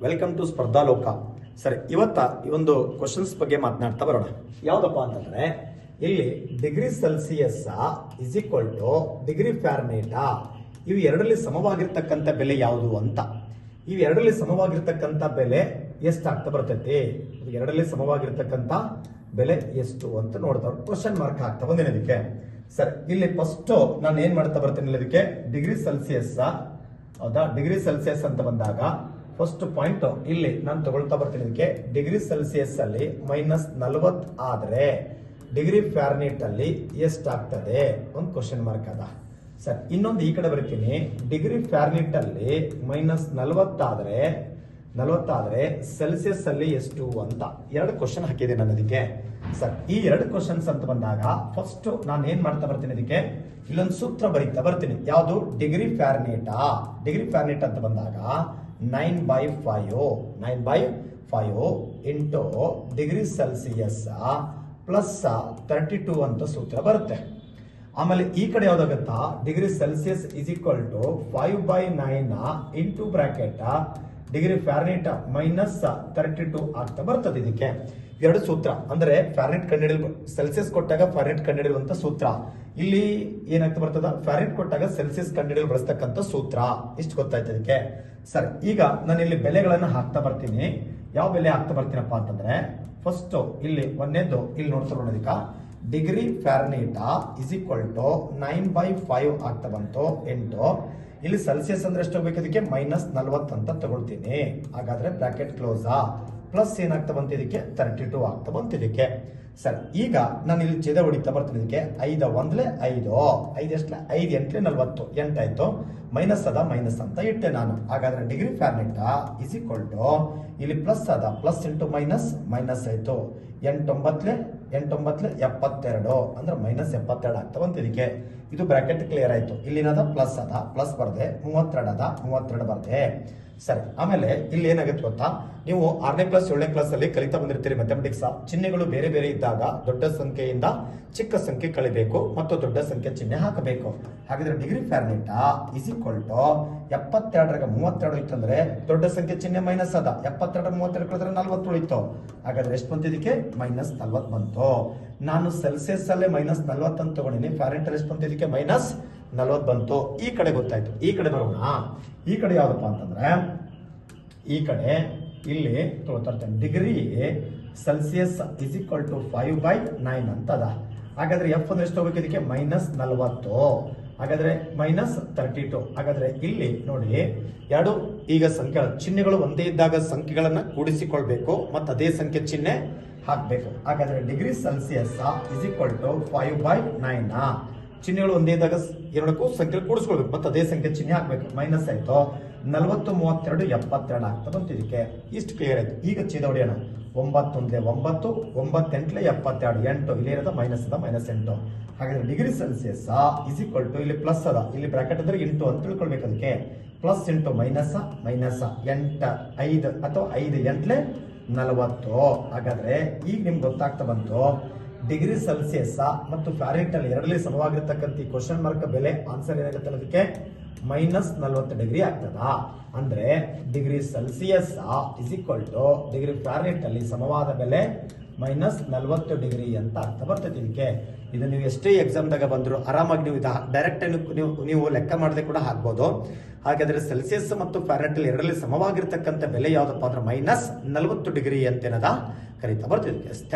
Welcome to ಸ್ಪರ್ಧಾಲೋಕ. ಸರಿ, ಇವತ್ತ ಈ ಒಂದು ಕ್ವಶನ್ಸ್ ಬಗ್ಗೆ ಮಾತನಾಡ್ತಾ ಬರೋಣ. ಯಾವ್ದಪ್ಪ ಅಂತಂದ್ರೆ ಇಲ್ಲಿ degree Celsius is equal to degree Fahrenheit, ಇವು ಎರಡರಲ್ಲಿ ಸಮವಾಗಿರ್ತಕ್ಕಂಥ ಬೆಲೆ ಯಾವುದು ಅಂತ. ಇವು ಎರಡರಲ್ಲಿ ಸಮವಾಗಿರ್ತಕ್ಕಂಥ ಬೆಲೆ ಎಷ್ಟು ಆಗ್ತಾ ಬರ್ತೈತಿ, ಎರಡರಲ್ಲಿ ಸಮವಾಗಿರ್ತಕ್ಕಂಥ ಬೆಲೆ ಎಷ್ಟು ಅಂತ ನೋಡ್ತಾರೆ. ಕ್ವಶನ್ ಮಾರ್ಕ್ ಆಗ್ತಾ ಬಂದಿನದಕ್ಕೆ. ಸರಿ, ಇಲ್ಲಿ ಫಸ್ಟ್ ನಾನು ಏನ್ ಮಾಡ್ತಾ ಬರ್ತೀನಿ ಇದಕ್ಕೆ ಡಿಗ್ರಿ ಸೆಲ್ಸಿಯಸ್. ಹೌದಾ, ಡಿಗ್ರಿ ಸೆಲ್ಸಿಯಸ್ ಅಂತ ಬಂದಾಗ ಫಸ್ಟ್ ಪಾಯಿಂಟ್ ಇಲ್ಲಿ ನಾನು ತಗೊಳ್ತಾ ಬರ್ತೀನಿ ಇದಕ್ಕೆ. ಡಿಗ್ರಿ ಸೆಲ್ಸಿಯಸ್ ಅಲ್ಲಿ -40 ಆದ್ರೆ ಡಿಗ್ರಿ ಫ್ಯಾರನೈಟ್ ಅಲ್ಲಿ ಎಷ್ಟಾಗ್ತದೆ ಒಂದು ಕ್ವಶನ್ ಮಾರ್ಕ್ ಅದ. ಸರ್, ಇನ್ನೊಂದು ಈ ಕಡೆ ಬರ್ತೀನಿ. ಡಿಗ್ರಿ ಫ್ಯಾರನೈಟ್ ಅಲ್ಲಿ -40 ಆದ್ರೆ ಸೆಲ್ಸಿಯಸ್ ಅಲ್ಲಿ ಎಷ್ಟು ಅಂತ ಎರಡು ಕ್ವಶನ್ ಹಾಕಿದೆ ನಾನು ಅದಕ್ಕೆ. ಸರ್, ಈ ಎರಡು ಕ್ವಶನ್ಸ್ ಅಂತ ಬಂದಾಗ ಫಸ್ಟ್ ನಾನು ಏನ್ ಮಾಡ್ತಾ ಬರ್ತೀನಿ ಇದಕ್ಕೆ, ಇಲ್ಲೊಂದು ಸೂತ್ರ ಬರೀತಾ ಬರ್ತೀನಿ. ಯಾವುದು? Degree Fahrenheit. ಡಿಗ್ರಿ ಫ್ಯಾರನೈಟ್ ಅಂತ ಬಂದಾಗ 9/5 ಇಂಟು ಡಿಗ್ರಿ ಸೆಲ್ಸಿಯಸ್ ಪ್ಲಸ್ 32 ಅಂತ ಸೂತ್ರ ಬರುತ್ತೆ. ಆಮೇಲೆ ಈ ಕಡೆ ಯಾವ್ದಾಗತ್ತಾ, degree Celsius is equal to 5/9 into bracket degree Fahrenheit -32 ಆಗ್ತಾ ಬರ್ತದೆ. ಇದಕ್ಕೆ ಎರಡು ಸೂತ್ರ ಅಂದ್ರೆ ಫ್ಯಾರನೈಟ್ ಕಂಡುಹಿಡಿಯಲು ಸೆಲ್ಸಿಯಸ್ ಕೊಟ್ಟಾಗ ಫ್ಯಾರನೈಟ್ ಕಂಡುಹಿಡಿಯುವಂತ ಸೂತ್ರ, ಇಲ್ಲಿ ಏನಾಗ್ತಾ ಬರ್ತದ ಫ್ಯಾರನೈಟ್ ಕೊಟ್ಟಾಗ ಸೆಲ್ಸಿಯಸ್ ಕಂಡುಹಿಡಿಯಲು ಬಳಸ್ತಕ್ಕಂಥ ಸೂತ್ರ. ಇಷ್ಟು ಗೊತ್ತಾಯ್ತು ಇದಕ್ಕೆ. ಸರಿ, ಈಗ ನಾನು ಇಲ್ಲಿ ಬೆಲೆಗಳನ್ನ ಹಾಕ್ತಾ ಬರ್ತೀನಿ. ಯಾವ ಬೆಲೆ ಹಾಕ್ತಾ ಬರ್ತೀನಪ್ಪ ಅಂತಂದ್ರೆ ಫಸ್ಟ್ ಇಲ್ಲಿ ಒಂದೇದು ಇಲ್ಲಿ ನೋಡ್ತಾ ನೋಡೋದಕ್ಕ degree Fahrenheit is equal to 9/5 ಆಗ್ತಾ ಬಂತು ಇಂಟು ಇಲ್ಲಿ ಸೆಲ್ಸಿಯಸ್ ಅಂದ್ರೆ ಎಷ್ಟು ಹೋಗ್ಬೇಕು ಇದಕ್ಕೆ -40 ಅಂತ ತಗೊಳ್ತೀನಿ. ಹಾಗಾದ್ರೆ ಬ್ರಾಕೆಟ್ ಕ್ಲೋಸ್ ಪ್ಲಸ್ ಏನಾಗ್ತಾ ಬಂತು ಇದಕ್ಕೆ 32 ಆಗ್ತಾ ಬಂತು ಇದಕ್ಕೆ. ಸರ್, ಈಗ ನಾನು ಇಲ್ಲಿ ಛೇದ ಹೊಡಿತಾ ಬರ್ತೀನಿ ಇದಕ್ಕೆ. 5 1 5 5 ಎಷ್ಟಲೆ 5 8 40 8 ಆಯ್ತು. ಮೈನಸ್ ಅದ ಮೈನಸ್ ಅಂತ ಇಟ್ಟೆ ನಾನು. ಹಾಗಾದ್ರೆ degree Fahrenheit is equal to ಇಲ್ಲಿ ಪ್ಲಸ್ ಅದ ಪ್ಲಸ್ ಇಂಟು ಮೈನಸ್ ಮೈನಸ್ ಆಯ್ತು. 8 9 72 ಅಂದ್ರೆ -72 ಆಗ್ತಾ ಬಂತು ಇದಕ್ಕೆ. ಇದು ಬ್ರಾಕೆಟ್ ಕ್ಲಿಯರ್ ಆಯ್ತು. ಇಲ್ಲಿನದ ಪ್ಲಸ್ ಅದ ಪ್ಲಸ್ ಬರ್ದೆ 32 ಅದ 32 ಬರ್ದೆ. ಸರಿ, ಆಮೇಲೆ ಇಲ್ಲಿ ಏನಾಗುತ್ತೆ ಗೊತ್ತಾ, ನೀವು 6ನೇ ಕ್ಲಾಸ್ 7ನೇ ಕ್ಲಾಸ್ ಅಲ್ಲಿ ಕಲಿತಾ ಬಂದಿರ್ತೀರಿ ಮ್ಯಾಥಮೆಟಿಕ್ಸ್. ಚಿಹ್ನೆಗಳು ಬೇರೆ ಬೇರೆ ಇದ್ದಾಗ ದೊಡ್ಡ ಸಂಖ್ಯೆಯಿಂದ ಚಿಕ್ಕ ಸಂಖ್ಯೆ ಕಳಿಬೇಕು ಮತ್ತು ದೊಡ್ಡ ಸಂಖ್ಯೆ ಚಿಹ್ನೆ ಹಾಕಬೇಕು. ಹಾಗಾದ್ರೆ degree Fahrenheit is equal to 72 32 ಇತ್ತು ಅಂದ್ರೆ ದೊಡ್ಡ ಸಂಖ್ಯೆ ಚಿಹ್ನೆ ಮೈನಸ್ ಅದ. 72 32 ಕಳೆದ್ರೆ 40 ಉಳಿತು. ಹಾಗಾದ್ರೆ ಎಷ್ಟು ಬಂತು ಇದಕ್ಕೆ -40 ಬಂತು. ನಾನು ಸೆಲ್ಸಿಯಸ್ ಅಲ್ಲೇ -40 ಅಂತ ತಗೊಂಡಿನಿ. ಫ್ಯಾರನೈಟ್ ಅಲ್ಲಿ ಎಷ್ಟು ಬಂತು ಇದಕ್ಕೆ -40 ಬಂತು. ಈ ಕಡೆ ಗೊತ್ತಾಯ್ತು. ಈ ಕಡೆ ಬರೋಣ. ಈ ಕಡೆ ಯಾವ್ದಪ್ಪ ಅಂತಂದ್ರೆ ಈ ಕಡೆ ಇಲ್ಲಿ ತಗೊಳ್ತೇನೆ. Degree Celsius is equal to 5/9 ಅಂತ ಅದ. ಹಾಗಾದ್ರೆ ಎಫ್ ಅಂದ್ರೆ ಎಷ್ಟು ಹೋಗ್ಬೇಕು ಇದಕ್ಕೆ -40. ಹಾಗಾದ್ರೆ -32. ಹಾಗಾದ್ರೆ ಇಲ್ಲಿ ನೋಡಿ ಎರಡು ಈಗ ಸಂಖ್ಯೆ ಚಿಹ್ನೆಗಳು ಒಂದೇ ಇದ್ದಾಗ ಸಂಖ್ಯೆಗಳನ್ನ ಕೂಡಿಸಿಕೊಳ್ಬೇಕು ಮತ್ತು ಅದೇ ಸಂಖ್ಯೆ ಚಿಹ್ನೆ ಹಾಕ್ಬೇಕು. ಹಾಗಾದ್ರೆ degree Celsius is equal to 5/9. ಚಿಹ್ನೆಗಳು ಒಂದೇ ಇದ್ದಾಗ ಎರಡಕ್ಕೂ ಸಂಖ್ಯೆ ಕೂಡಿಸ್ಕೊಳ್ಬೇಕು ಮತ್ತು ಅದೇ ಸಂಖ್ಯೆ ಚಿಹ್ನೆ ಹಾಕ್ಬೇಕು. ಮೈನಸ್ ಆಯ್ತು. 40 32 72 ಆಗ್ತಾ ಬಂತು ಇದಕ್ಕೆ. ಇಷ್ಟು ಕ್ಲಿಯರ್ ಆಯ್ತು. ಈಗ ಛೇದ ಹೊಡೆಯೋಣ. 9 1 9 9 8 72 8 ಇಲ್ಲಿ ಇರೋದ ಮೈನಸ್ ಅದ -8. ಹಾಗಾದ್ರೆ degree Celsius is equal to ಇಲ್ಲಿ ಪ್ಲಸ್ ಅದ, ಇಲ್ಲಿ ಬ್ರಾಕೆಟ್ ಅಂದ್ರೆ ಇಂಟು ಅಂತ ತಿಳ್ಕೊಳ್ಬೇಕು. ಅದಕ್ಕೆ ಪ್ಲಸ್ ಇಂಟು ಮೈನಸ್ 8 5 ಅಥವಾ 5 8 40. ಹಾಗಾದ್ರೆ ಈಗ ನಿಮ್ಗೆ ಗೊತ್ತಾಗ್ತಾ ಬಂತು ಡಿಗ್ರಿ ಸೆಲ್ಸಿಯಸ್ ಮತ್ತು ಫ್ಯಾರನೈಟ್ ಅಲ್ಲಿ ಎರಡರಲ್ಲಿ ಸಮವಾಗಿರ್ತಕ್ಕಂಥ ಕ್ವಶನ್ ಮಾರ್ಕ್ ಬೆಲೆ ಆನ್ಸರ್ ಏನಾಗುತ್ತೆ ಅದಕ್ಕೆ -40 ಡಿಗ್ರಿ ಆಗ್ತದ. ಅಂದ್ರೆ degree Celsius is equal to degree Fahrenheit ಅಲ್ಲಿ ಸಮವಾದ ಬೆಲೆ -40 ಡಿಗ್ರಿ ಅಂತ ಆಗ್ತಾ ಬರ್ತದೆ ಇದಕ್ಕೆ. ಇದು ನೀವು ಎಷ್ಟೇ ಎಕ್ಸಾಮ್ದಾಗ ಬಂದ್ರು ಆರಾಮಾಗಿ ನೀವು ಡೈರೆಕ್ಟ್ ನೀವು ಲೆಕ್ಕ ಮಾಡದೆ ಕೂಡ ಹಾಕ್ಬೋದು. ಹಾಗಾದ್ರೆ ಸೆಲ್ಸಿಯಸ್ ಮತ್ತು ಫ್ಯಾರನೈಟ್ ಅಲ್ಲಿ ಎರಡರಲ್ಲಿ ಸಮವಾಗಿರ್ತಕ್ಕಂಥ ಬೆಲೆ ಯಾವ್ದಪ್ಪ ಅಂದ್ರೆ -40 ಡಿಗ್ರಿ ಅಂತ ಏನದ ಕರೀತಾ ಬರ್ತಿದ್ದೆ.